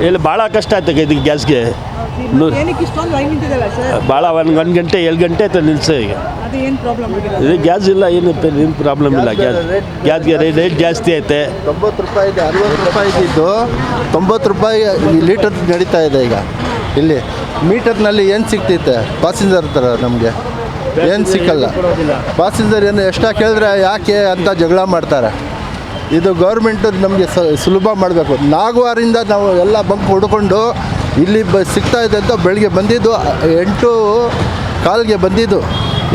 ಇಲ್ಲಿ ಭಾಳ ಕಷ್ಟ ಆಯ್ತು ಇದು ಗ್ಯಾಸ್ಗೆ. ಭಾಳ ಒಂದು ಗಂಟೆ 2 ಗಂಟೆ ಆಯ್ತು ನಿಲ್ಸೆ. ಈಗ ಇದು ಗ್ಯಾಸ್ ಇಲ್ಲ, ಏನು ಪ್ರಾಬ್ಲಮ್ ಇಲ್ಲ. ಗ್ಯಾಸ್ಗೆ ರೇಟ್ ಜಾಸ್ತಿ ಐತೆ. 90 ರೂಪಾಯಿ ಇದೆ, 60 ರೂಪಾಯಿ ಇದ್ದಿದ್ದು 90 ರೂಪಾಯಿ ಲೀಟರ್ ನಡೀತಾ ಇದೆ ಈಗ. ಇಲ್ಲಿ ಮೀಟರ್ನಲ್ಲಿ ಏನು ಸಿಗ್ತೈತೆ ಪ್ಯಾಸೆಂಜರ್ ಥರ ನಮಗೆ ಏನು ಸಿಕ್ಕಲ್ಲ. ಪ್ಯಾಸೆಂಜರ್ ಏನು ಎಷ್ಟ ಕೇಳಿದ್ರೆ ಯಾಕೆ ಅಂತ ಜಗಳ ಮಾಡ್ತಾರೆ. ಇದು ಗೌರ್ಮೆಂಟು ನಮಗೆ ಸುಲಭ ಮಾಡಬೇಕು. ನಾಗವಾರಿಂದ ನಾವು ಎಲ್ಲ ಬಂಕ್ ಹುಡ್ಕೊಂಡು ಇಲ್ಲಿ ಸಿಗ್ತಾ ಇದೆ ಅಂತ ಬೆಳಗ್ಗೆ ಬಂದಿದ್ದು 8:15ಗೆ ಬಂದಿದ್ದು.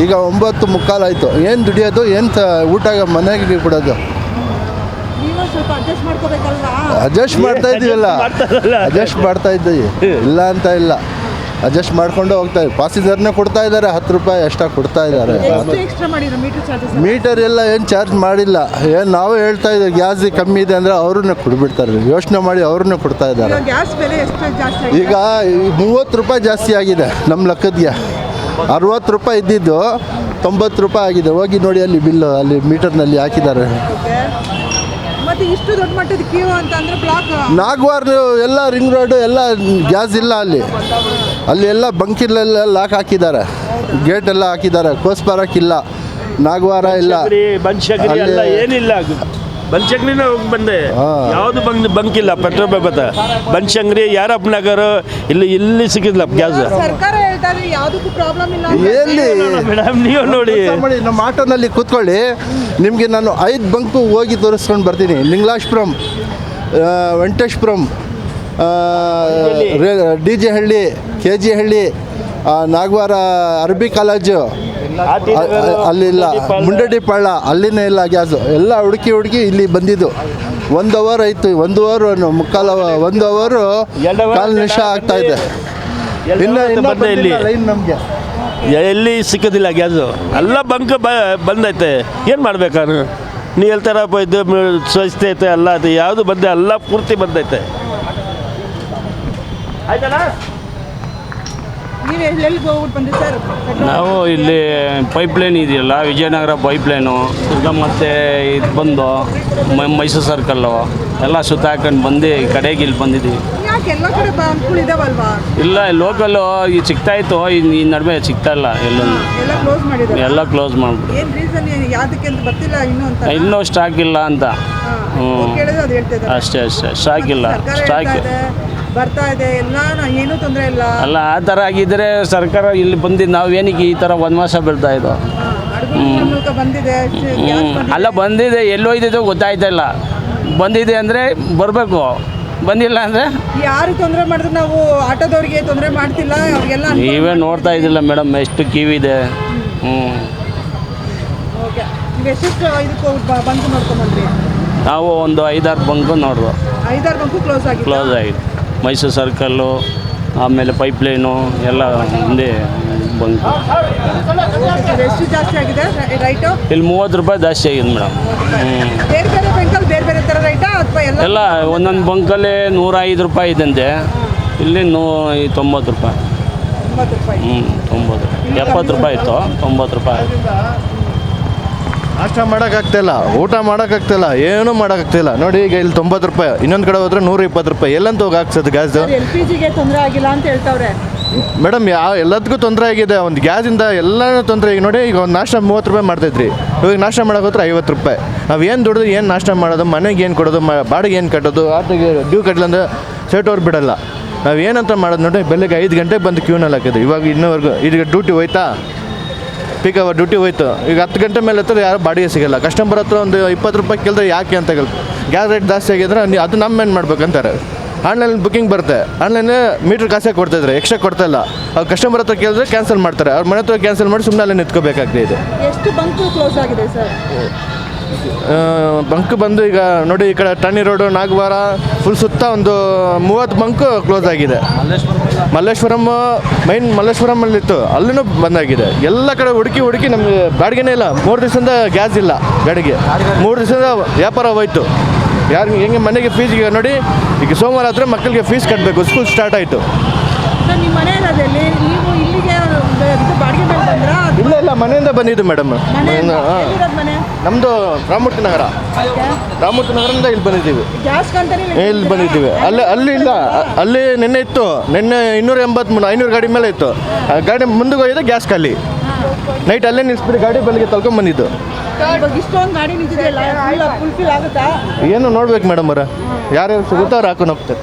ಈಗ 9:15 ಆಯಿತು. ಏನು ದುಡಿಯೋದು, ಏನು ಊಟ ಮನೆಗೆ ಕೊಡೋದು? ಅಡ್ಜಸ್ಟ್ ಮಾಡ್ತಾ ಇದ್ದೀವಲ್ಲ, ಅಡ್ಜಸ್ಟ್ ಮಾಡ್ತಾ ಇದ್ದೀವಿ, ಇಲ್ಲ ಅಂತ ಇಲ್ಲ. ಅಡ್ಜಸ್ಟ್ ಮಾಡ್ಕೊಂಡು ಹೋಗ್ತಾ ಇದ್ದೀವಿ. ಪ್ಯಾಸೆಂಜರ್ನೇ ಕೊಡ್ತಾ ಇದ್ದಾರೆ, 10 ರೂಪಾಯಿ ಎಕ್ಸ್ಟ್ರಾ ಕೊಡ್ತಾ ಇದ್ದಾರೆ. ಮೀಟರ್ ಎಲ್ಲ ಏನು ಚಾರ್ಜ್ ಮಾಡಿಲ್ಲ. ಏನು ನಾವೇ ಹೇಳ್ತಾ ಇದ್ದೀವಿ ಗ್ಯಾಸ್ ಕಮ್ಮಿ ಇದೆ ಅಂದರೆ ಅವ್ರನ್ನೇ ಕೊಡ್ಬಿಡ್ತಾರೆ. ಯೋಚನೆ ಮಾಡಿ ಅವ್ರನ್ನೇ ಕೊಡ್ತಾ ಇದ್ದಾರೆ. ಈಗ 30 ರೂಪಾಯಿ ಜಾಸ್ತಿ ಆಗಿದೆ ನಮ್ಮ ಲೆಕ್ಕದ್ಗೆ. 60 ರೂಪಾಯಿ ಇದ್ದಿದ್ದು 90 ರೂಪಾಯಿ ಆಗಿದೆ. ಹೋಗಿ ನೋಡಿ ಅಲ್ಲಿ ಬಿಲ್ಲು, ಅಲ್ಲಿ ಮೀಟರ್ನಲ್ಲಿ ಹಾಕಿದ್ದಾರೆ. ಇಷ್ಟು ದೊಡ್ಡ ಮಟ್ಟದ ಕ್ಯೂ ಅಂತಂದ್ರೆ ಬ್ಲಾಕ್ ನಾಗವಾರ ಎಲ್ಲ ರಿಂಗ್ ರೋಡು ಎಲ್ಲ ಗ್ಯಾಸ್ ಇಲ್ಲ. ಅಲ್ಲಿ ಎಲ್ಲ ಬಂಕಿಲೆಲ್ಲ ಲಾಕ್ ಹಾಕಿದ್ದಾರೆ, ಗೇಟ್ ಎಲ್ಲ ಹಾಕಿದ್ದಾರೆ. ಕೋಸ್ಪಾರಕ್ಕಿಲ್ಲ, ನಾಗವಾರ ಇಲ್ಲ, ಬನಶಂಕರಿ ಎಲ್ಲ ಏನಿಲ್ಲ. ಬನಶಂಕರಿನ ಹೋಗಿ ಬಂದೆ, ಯಾವುದು ಬಂಕಿಲ್ಲ. ಪೆಟ್ರೋಲ್ ಬಂಕ್ ಬನಶಂಕರಿ, ಯಾರಪ್ಪ ನಗರ, ಇಲ್ಲಿ ಸಿಕ್ಕಿಲ್ಲ ಗ್ಯಾಸ್. ಸರ್ಕಾರ ಹೇಳ್ತಾರೆ ಯಾವುದಕ್ಕೂ ಪ್ರಾಬ್ಲಮ್ ಇಲ್ಲ. ಎಲ್ಲಿ ಮೇಡಮ್ ನೀವು ನೋಡಿ, ನಮ್ಮ ಆಟೋನಲ್ಲಿ ಕೂತ್ಕೊಳ್ಳಿ, ನಿಮಗೆ ನಾನು 5 ಬಂಕು ಹೋಗಿ ತೋರಿಸ್ಕೊಂಡು ಬರ್ತೀನಿ. ಲಿಂಗಲಾಶ್ಪುರಂ, ವೆಂಕಟೇಶ್ಪುರಂ, DJ ಹಳ್ಳಿ, KG ಹಳ್ಳಿ, ನಾಗವಾರ ಅರಬಿ ಕಾಲೇಜು ಅಲ್ಲಿಲ್ಲ, ಮುಂಡಡಿ ಪಾಳ ಅಲ್ಲಿನೇ ಇಲ್ಲ ಗ್ಯಾಸು. ಎಲ್ಲ ಹುಡುಕಿ ಇಲ್ಲಿ ಬಂದಿದ್ದು 1 ಅವರ್ ಆಯಿತು. 1 ಅವರ್ 1 ಅವರು 4 ನಿಮಿಷ ಆಗ್ತಾ ಇದೆ. ಇಲ್ಲಿ ಲೈನ್ ನಮಗೆ ಎಲ್ಲಿ ಸಿಕ್ಕೋದಿಲ್ಲ ಗ್ಯಾಸು. ಎಲ್ಲ ಬಂಕ್ ಬಂದೈತೆ, ಏನು ಮಾಡ್ಬೇಕಾನು? ನೀವು ಹೇಳ್ತಾರಪ್ಪ ಇದು ಸ್ವಚ್ಛತೆ ಐತೆ ಎಲ್ಲ ಅದು ಯಾವುದು ಬಂದೆ, ಎಲ್ಲ ಪೂರ್ತಿ ಬಂದೈತೆ. ಆಯ್ತಣ್ಣ, ನಾವು ಇಲ್ಲಿ ಪೈಪ್ಲೈನ್ ಇದೆಯಲ್ಲ, ವಿಜಯನಗರ ಪೈಪ್ಲೈನು ಈಗ ಮತ್ತೆ ಇದು ಬಂದು ಮೈಸೂರು ಸರ್ಕಲ್ಲು ಎಲ್ಲ ಸುತ್ತ ಹಾಕೊಂಡು ಬಂದು ಈ ಕಡೆಗೆ ಇಲ್ಲಿ ಬಂದಿದ್ದೀವಿ. ಇಲ್ಲ ಲೋಕಲ್ಲು ಈಗ ಸಿಗ್ತಾಯಿತ್ತು, ಈ ನಡುವೆ ಸಿಗ್ತಾ ಇಲ್ಲ. ಎಲ್ಲ ಕ್ಲೋಸ್ ಮಾಡಿಬಿಟ್ಟು ಇನ್ನೂ ಸ್ಟಾಕ್ ಇಲ್ಲ ಅಂತ. ಅಷ್ಟೇ ಸ್ಟಾಕ್ ಇಲ್ಲ. ಬರ್ತಾ ಇದೆ ಎಲ್ಲ, ಏನೂ ತೊಂದರೆ ಇಲ್ಲ. ಅಲ್ಲ ಆ ಥರ ಆಗಿದ್ದರೆ ಸರ್ಕಾರ ಇಲ್ಲಿ ಬಂದು ನಾವೇನಕ್ಕೆ ಈ ಥರ ವನವಾಸ ಬೀಳ್ತಾ ಇದ್ದೋ? ಅಲ್ಲ ಬಂದಿದೆ, ಎಲ್ಲೋಯ್ದಿದ್ದೋ ಗೊತ್ತಾಯ್ತಾ ಇಲ್ಲ. ಬಂದಿದೆ ಅಂದರೆ ಬರಬೇಕು, ಬಂದಿಲ್ಲ ಅಂದರೆ ಯಾರು ತೊಂದರೆ ಮಾಡಿದ್ರೆ ನಾವು ಆಟೋದವ್ರಿಗೆ ತೊಂದರೆ ಮಾಡ್ತಿಲ್ಲ. ಅವ್ರಿಗೆಲ್ಲ ನೀವೇ ನೋಡ್ತಾ ಇದ್ದಿಲ್ಲ ಮೇಡಮ್ ಎಷ್ಟು ಕಿವಿದೆ. ನಾವು ಒಂದು 5-6 ಬಂಕು ನೋಡ್ರು. 5-6 ಬಂಕು ಕ್ಲೋಸ್ ಆಗಿದೆ. ಮೈಸೂರು ಸರ್ಕಲ್ಲು, ಆಮೇಲೆ ಪೈಪ್ಲೈನು ಎಲ್ಲ ಹಿಂದೆ ಬಂಕು. ಎಷ್ಟು ಜಾಸ್ತಿ ಆಗಿದೆ ರೈಟು? ಇಲ್ಲಿ 30 ರೂಪಾಯಿ ಜಾಸ್ತಿ ಆಗಿದೆ ಮೇಡಮ್. ಬೇರೆ ಬೇರೆ ಬಂಕಲ್ಲಿ ಬೇರೆ ಬೇರೆ ಥರ ರೈಟಾ ಅಥವಾ ಎಲ್ಲ ಒಂದೊಂದು ಬಂಕಲ್ಲಿ 105 ರೂಪಾಯಿ ಇದ್ದಂತೆ, ಇಲ್ಲಿ 90 ರೂಪಾಯಿ. 90 70 ರೂಪಾಯಿ ಇತ್ತು, 90 ರೂಪಾಯಿ. ನಾಷ್ಟ ಮಾಡೋಕ್ಕಾಗ್ತಾಯಿಲ್ಲ, ಊಟ ಮಾಡೋಕ್ಕಾಗ್ತಾಯಿಲ್ಲ, ಏನೂ ಮಾಡೋಕ್ಕಾಗ್ತಾಯಿಲ್ಲ. ನೋಡಿ ಈಗ ಇಲ್ಲಿ 90 ರೂಪಾಯಿ, ಇನ್ನೊಂದು ಕಡೆ ಹೋದ್ರೆ 120 ರೂಪಾಯಿ. ಎಲ್ಲಂತ ಹೋಗಿ ಹಾಕ್ಸೋದು ಗ್ಯಾಸ್ದು? LPGಗೆ ತೊಂದರೆ ಆಗಿಲ್ಲ ಅಂತ ಹೇಳ್ತಾವ್ರೆ ಮೇಡಮ್. ಎಲ್ಲದಕ್ಕೂ ತೊಂದರೆ ಆಗಿದೆ. ಒಂದು ಗ್ಯಾಸಿಂದ ಎಲ್ಲನೂ ತೊಂದರೆ. ಈಗ ನೋಡಿ, ಈಗ ಒಂದು ನಾಷ್ಟ 30 ರೂಪಾಯಿ ಮಾಡ್ತಾಯಿದ್ರಿ, ಇವಾಗ ನಾಷ್ಟ ಮಾಡೋಕೆ ಹೋದ್ರೆ 50 ರೂಪಾಯಿ. ನಾವು ಏನು ದುಡಿದು ಏನು ನಾಷ್ಟ ಮಾಡೋದು, ಮನೆಗೆ ಏನು ಕೊಡೋದು, ಬಾಡಿಗೆ ಏನು ಕಟ್ಟೋದು, ಆಟೋಗೆ ಡ್ಯೂ ಕಟ್ಟಲ್ಲ ಅಂದರೆ ಸೇಟೋರು ಬಿಡಲ್ಲ. ನಾವು ಏನಂತ ಮಾಡೋದು ನೋಡಿ, ಬೆಳಗ್ಗೆ 5 ಗಂಟೆಗೆ ಬಂದು ಕ್ಯೂನಲ್ಲಿ ಹಾಕಿದ್ವಿ. ಇವಾಗ ಇನ್ನೂವರೆಗೂ ಈಗ ಡ್ಯೂಟಿ ಹೋಯ್ತಾ, ಪೀಕ್ ಅವರ್ ಡ್ಯೂಟಿ ಹೋಯ್ತು. ಈಗ 10 ಗಂಟೆ ಮೇಲೆ ಹತ್ತಿರ ಯಾರು ಬಾಡಿಗೆ ಸಿಗೋಲ್ಲ. ಕಸ್ಟಮರ್ ಹತ್ರ ಒಂದು 20 ರೂಪಾಯಿ ಕೇಳಿದ್ರೆ ಯಾಕೆ ಅಂತ ಹೇಳ್ತಾರೆ. ಗ್ಯಾಸ್ ರೇಟ್ ಜಾಸ್ತಿ ಆಗಿದ್ರೆ ಅದು ನಮ್ಮ ಏನು ಮಾಡ್ಬೇಕಂತಾರೆ. ಆನ್ಲೈನ್ ಬುಕ್ಕಿಂಗ್ ಬರುತ್ತೆ, ಆನ್ಲೈನೇ ಮೀಟ್ರ್ ಕಾಸೇ ಕೊಡ್ತಾಯಿದ್ರೆ ಎಕ್ಸ್ಟ್ರಾ ಕೊಡ್ತಾಯಿಲ್ಲ. ಅವ್ರು ಕಸ್ಟಮರ್ ಹತ್ರ ಕೇಳಿದ್ರೆ ಕ್ಯಾನ್ಸಲ್ ಮಾಡ್ತಾರೆ. ಅವ್ರ ಮನೆ ಹತ್ರ ಕ್ಯಾನ್ಸಲ್ ಮಾಡಿ ಸುಮ್ಮನೆ ಅಲ್ಲೇ ನಿಂತ್ಕೋಬೇಕಾಗ್ತದೆ. ಇದು ಎಷ್ಟು ಬಂಕು ಕ್ಲೋಸ್ ಆಗಿದೆ ಸರ್? ಬಂಕ್ ಬಂದು ಈಗ ನೋಡಿ, ಈ ಕಡೆ ಟಣ್ಣಿ ರೋಡು, ನಾಗವಾರ ಫುಲ್ ಸುತ್ತ ಒಂದು 30 ಬಂಕು ಕ್ಲೋಸ್ ಆಗಿದೆ. ಮಲ್ಲೇಶ್ವರಂ ಮೈನ್ ಮಲ್ಲೇಶ್ವರಮಲ್ಲಿತ್ತು, ಅಲ್ಲೂ ಬಂದಾಗಿದೆ. ಎಲ್ಲ ಕಡೆ ಹುಡುಕಿ ನಮಗೆ ಬಾಡಿಗೆನೇ ಇಲ್ಲ. 3 ದಿವಸದಿಂದ ಗ್ಯಾಸ್ ಇಲ್ಲ ಗಾಡಿಗೆ. 3 ದಿವಸದಿಂದ ವ್ಯಾಪಾರ ಹೋಯ್ತು. ಯಾರಿಗೆ ಹೆಂಗೆ ಮನೆಗೆ ಫೀಸ್ಗೆ ನೋಡಿ, ಈಗ ಸೋಮವಾರ ಹತ್ರ ಮಕ್ಕಳಿಗೆ ಫೀಸ್ ಕಟ್ಟಬೇಕು, ಸ್ಕೂಲ್ ಸ್ಟಾರ್ಟ್ ಆಯಿತು. ನಿಮ್ಮ ಮನೆ ಇರೋದಲ್ಲಿ ನೀವು ಇಲ್ಲಿಗೆ ಬಾಡಿಗೆ ಮೇಲೆ ಬಂದ್ರಾ ಇಲ್ಲ ಮನೆಯಿಂದ ಬಂದಿದ್ದು ಮೇಡಮ್. ಎಲ್ಲಿರೋದು ಮನೆ? ನಮ್ಮದು ರಾಮಮೂರ್ತಿ ನಗರ. ರಾಮಮೂರ್ತಿ ನಗರದಿಂದ ಇಲ್ಲಿ ಬಂದಿದ್ದೀವಿ. ಗ್ಯಾಸ್ ಕಂತಾನೆ ಇಲ್ಲಿ ಬಂದಿದ್ದೀವಿ. ಅಲ್ಲಿ ಇಲ್ಲ, ಅಲ್ಲಿ ನಿನ್ನೆ ಇತ್ತು. ನಿನ್ನೆ 283 500 ಗಾಡಿ ಮೇಲೆ ಇತ್ತು. ಆ ಗಾಡಿ ಮುಂದೆ ಹೋಗಿದೆ, ಗ್ಯಾಸ್ ಖಾಲಿ. ನೈಟ್ ಅಲ್ಲೇ ನಿಲ್ಲಿಸ್ಬಿಟ್ಟು ಗಾಡಿ ಬೆಳಗ್ಗೆ ತಳ್ಕೊಂಬಂದಿದ್ದು. ಇವಾಗ ಇಷ್ಟೊಂದು ಗಾಡಿ ನಿಂತಿದೆಯಲ್ಲ ಫುಲ್ಫಿಲ್ ಆಗುತ್ತಾ? ಏನು ನೋಡ್ಬೇಕು ಮೇಡಮ್ ಅವ್ರ, ಯಾರ್ಯಾರು ಸಿಗುತ್ತೋ ಅವ್ರು ಹಾಕೊಂಡು ಹೋಗ್ತಾರೆ.